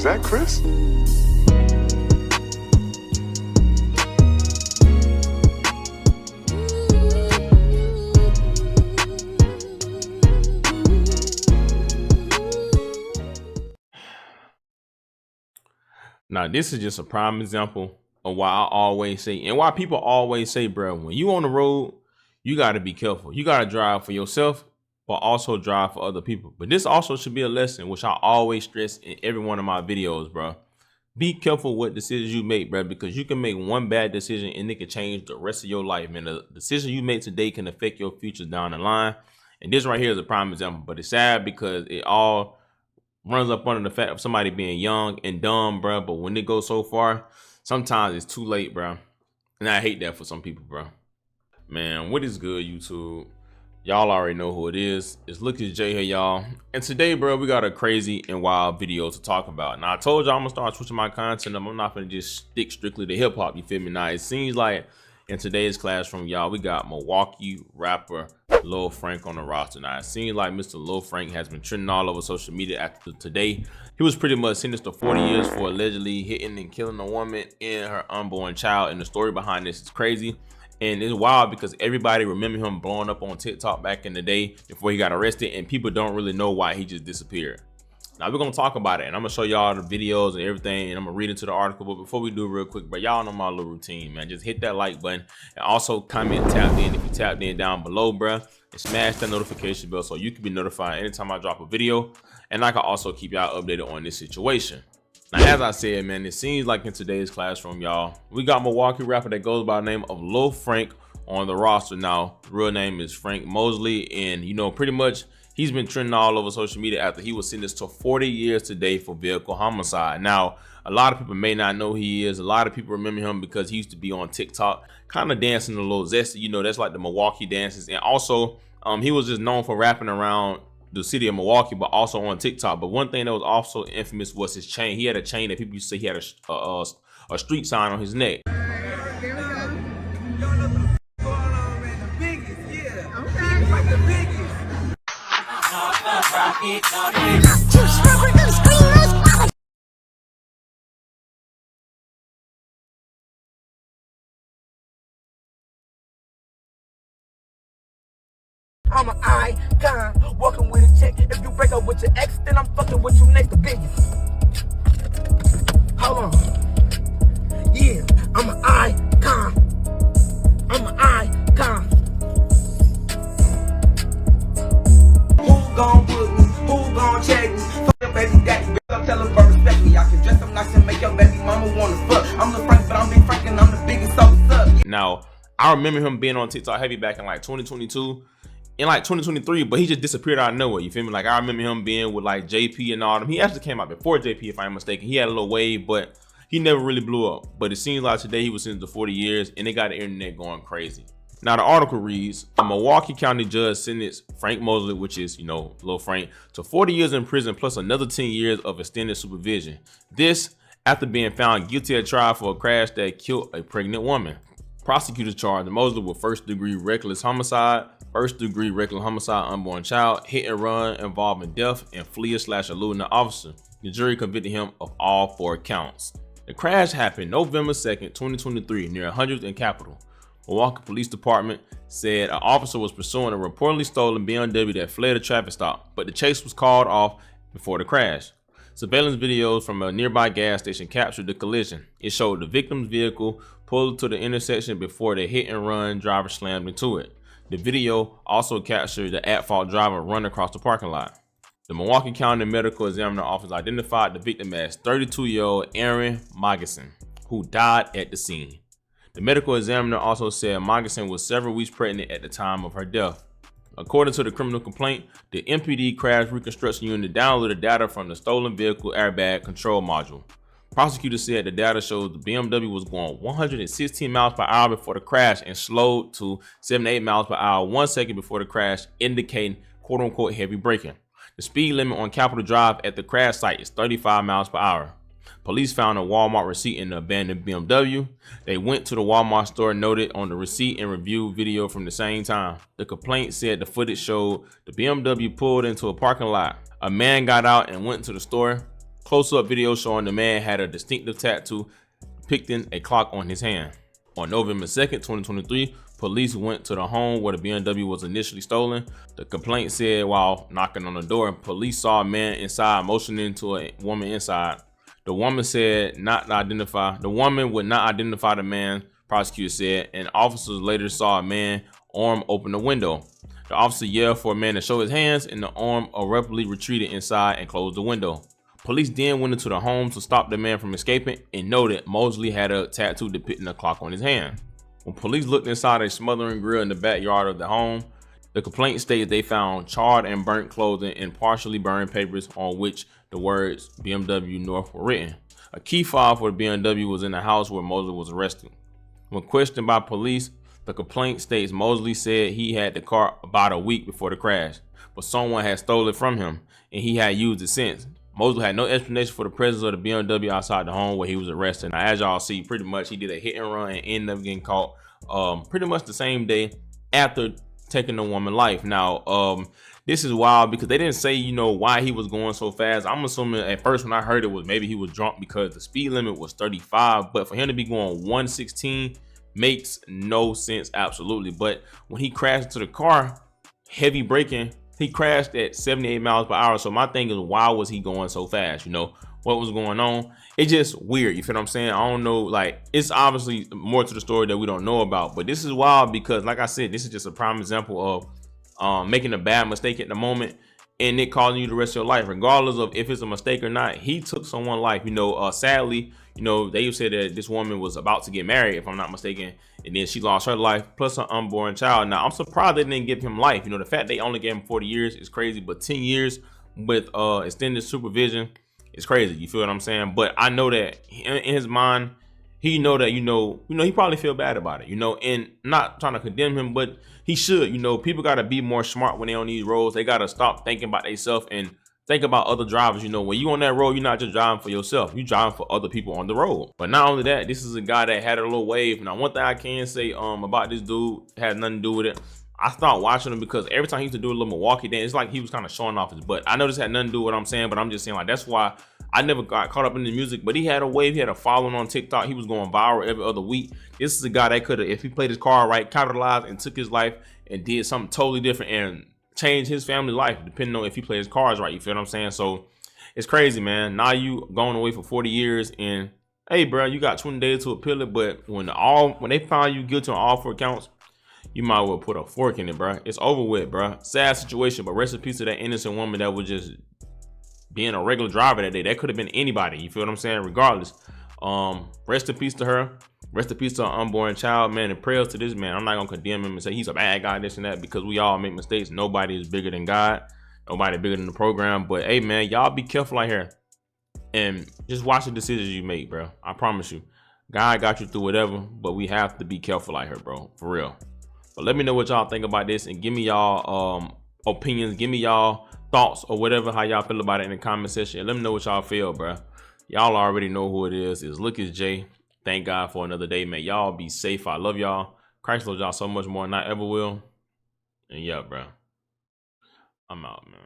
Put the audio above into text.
Is that Chris? Now, this is just a prime example of why I always say, and why people always say, bro, when you on the road, you got to be careful. You got to drive for yourself, but also drive for other people. But this also should be a lesson, which I always stress in every one of my videos, bro. Be careful what decisions you make, bro, because you can make one bad decision and it can change the rest of your life. Man, the decision you make today can affect your future down the line. And this right here is a prime example, but it's sad because it all runs up under the fact of somebody being young and dumb, bro. But when it goes so far, sometimes it's too late, bro. And I hate that for some people, bro. Man, what is good, YouTube? Y'all already know who it is. It's Lucas J here, y'all. And today, bro, we got a crazy and wild video to talk about. Now, I told y'all I'm gonna start switching my content up. I'm not gonna just stick strictly to hip hop, you feel me? Now, it seems like in today's classroom, y'all, we got Milwaukee rapper Lil Frank on the roster. Now, it seems like Mr. Lil Frank has been trending all over social media after today. He was pretty much sentenced to 40 years for allegedly hitting and killing a woman and her unborn child. And the story behind this is crazy. And it's wild because everybody remember him blowing up on TikTok back in the day before he got arrested, and people don't really know why he just disappeared. Now we're gonna talk about it, and I'm gonna show y'all the videos and everything, and I'm gonna read into the article. But before we do, real quick, but y'all know my little routine, man. Just hit that like button and also comment tapped in if you tapped in down below, bruh, and smash that notification bell so you can be notified anytime I drop a video, and I can also keep y'all updated on this situation. Now, as I said, man, it seems like in today's classroom, y'all, we got Milwaukee rapper that goes by the name of Lil Frank on the roster. Now, real name is Frank Mosley, and you know, pretty much he's been trending all over social media after he was sentenced to 40 years today for vehicle homicide. Now, a lot of people may not know who he is. A lot of people remember him because he used to be on TikTok, kind of dancing a little zesty. You know, that's like the Milwaukee dances, and also he was just known for rapping around the city of Milwaukee, but also on TikTok. But one thing that was also infamous was his chain. He had a chain that people used to say he had a street sign on his neck. I'm an icon, walking with a check. If you break up with your ex, then I'm fucking with you next, the biggest. Hold on. Yeah, I'm an icon. I'm an icon. Who gon' put me? Who gon' check me? Fuck your baby daddy, bitch. Tell her but respect me. I can dress up nice and make your baby mama wanna fuck. I'm Lil Frank, but I'm Big Frank and I'm the biggest, so what's up? Yeah. Now, I remember him being on TikTok heavy back in like 2022. In like 2023, but he just disappeared out of nowhere. You feel me? Like I remember him being with like JP and all them. He actually came out before JP, if I'm mistaken. He had a little wave, but he never really blew up. But it seems like today he was sentenced to 40 years, and they got the internet going crazy. Now the article reads: a Milwaukee County judge sentenced Frank Mosley, which is, you know, Lil Frank, to 40 years in prison plus another 10 years of extended supervision. This after being found guilty at trial for a crash that killed a pregnant woman. Prosecutors charged Mosley with first-degree reckless homicide, first-degree reckless homicide, unborn child, hit and run involving death, and fleeing/eluding the officer. The jury convicted him of all 4 counts. The crash happened November 2nd, 2023, near 100th and Capitol. Milwaukee Police Department said an officer was pursuing a reportedly stolen BMW that fled a traffic stop, but the chase was called off before the crash. Surveillance videos from a nearby gas station captured the collision. It showed the victim's vehicle pulled to the intersection before the hit-and-run driver slammed into it. The video also captured the at-fault driver run across the parking lot. The Milwaukee County Medical Examiner Office identified the victim as 32-year-old Aaron Mogeson, who died at the scene. The medical examiner also said Mogeson was several weeks pregnant at the time of her death. According to the criminal complaint, the MPD crash reconstruction unit downloaded data from the stolen vehicle airbag control module. Prosecutors said the data showed the BMW was going 116 miles per hour before the crash and slowed to 78 miles per hour 1 second before the crash, indicating quote-unquote heavy braking. The speed limit on Capitol Drive at the crash site is 35 miles per hour. Police found a Walmart receipt in the abandoned BMW. They went to the Walmart store, noted on the receipt, and reviewed video from the same time. The complaint said the footage showed the BMW pulled into a parking lot. A man got out and went to the store. Close-up video showing the man had a distinctive tattoo depicting a clock on his hand. On November 2nd, 2023, police went to the home where the BMW was initially stolen. The complaint said while knocking on the door, police saw a man inside motioning to a woman inside. The woman would not identify the man, prosecutors said, and officers later saw a man arm open the window. The officer yelled for a man to show his hands, and the arm abruptly retreated inside and closed the window. Police then went into the home to stop the man from escaping and noted Mosley had a tattoo depicting a clock on his hand. When police looked inside a smothering grill in the backyard of the home, the complaint stated they found charred and burnt clothing and partially burned papers on which the words BMW North were written. A key fob for the BMW was in the house where Mosley was arrested. When questioned by police, the complaint states Mosley said he had the car about a week before the crash, but someone had stolen it from him and he had used it since. Mosley had no explanation for the presence of the BMW outside the home where he was arrested. Now, as y'all see, pretty much he did a hit and run and ended up getting caught pretty much the same day after taking the woman's life. Now, this is wild because they didn't say, why he was going so fast. I'm assuming at first when I heard it was maybe he was drunk because the speed limit was 35, but for him to be going 116 makes no sense, absolutely. But when he crashed into the car, heavy braking, he crashed at 78 miles per hour. So my thing is, why was he going so fast? What was going on? It's just weird. You feel what I'm saying? I don't know. Like, it's obviously more to the story that we don't know about. But this is wild because, like I said, this is just a prime example of making a bad mistake at the moment and it causing you the rest of your life, regardless of if it's a mistake or not. He took someone's life. Sadly, they said that this woman was about to get married, if I'm not mistaken, and then she lost her life plus her unborn child. Now, I'm surprised they didn't give him life. The fact they only gave him 40 years is crazy, but 10 years with extended supervision is crazy. You feel what I'm saying? But I know that in his mind, he know that, he probably feel bad about it, and not trying to condemn him, but he should. People got to be more smart when they on these roads. They got to stop thinking about themselves and think about other drivers. When you on that road, you're not just driving for yourself, you driving for other people on the road. But not only that, this is a guy that had a little wave. Now, one thing I can say about this dude had nothing to do with it. I stopped watching him because every time he used to do a little Milwaukee dance, it's like he was kind of showing off his butt. I know this had nothing to do with what I'm saying, but I'm just saying, like, that's why I never got caught up in the music. But he had a wave, he had a following on TikTok. He was going viral every other week. This is a guy that could have, if he played his card right, capitalized and took his life and did something totally different and changed his family life, depending on if he played his cards right. You feel what I'm saying? So it's crazy, man. Now you going away for 40 years and hey, bro, you got 20 days to appeal it. But when they find you guilty on all 4 counts, you might well put a fork in it, bro. It's over with, bro. Sad situation, but rest in peace to that innocent woman that was just being a regular driver that day. That could have been anybody. You feel what I'm saying? Regardless. Rest in peace to her. Rest in peace to her unborn child, man. And prayers to this man. I'm not gonna condemn him and say he's a bad guy, this and that, because we all make mistakes. Nobody is bigger than God. Nobody bigger than the program. But hey, man, y'all be careful out here and just watch the decisions you make, bro. I promise you, God got you through whatever, but we have to be careful out here, bro, for real. But let me know what y'all think about this and give me y'all opinions, give me y'all thoughts or whatever, how y'all feel about it in the comment section. And let me know what y'all feel, bro. Y'all already know who it is. It's Look, It's Jay. Thank God for another day, man. Y'all be safe. I love y'all. Christ loves y'all so much more than I ever will. And yeah, bro, I'm out, man.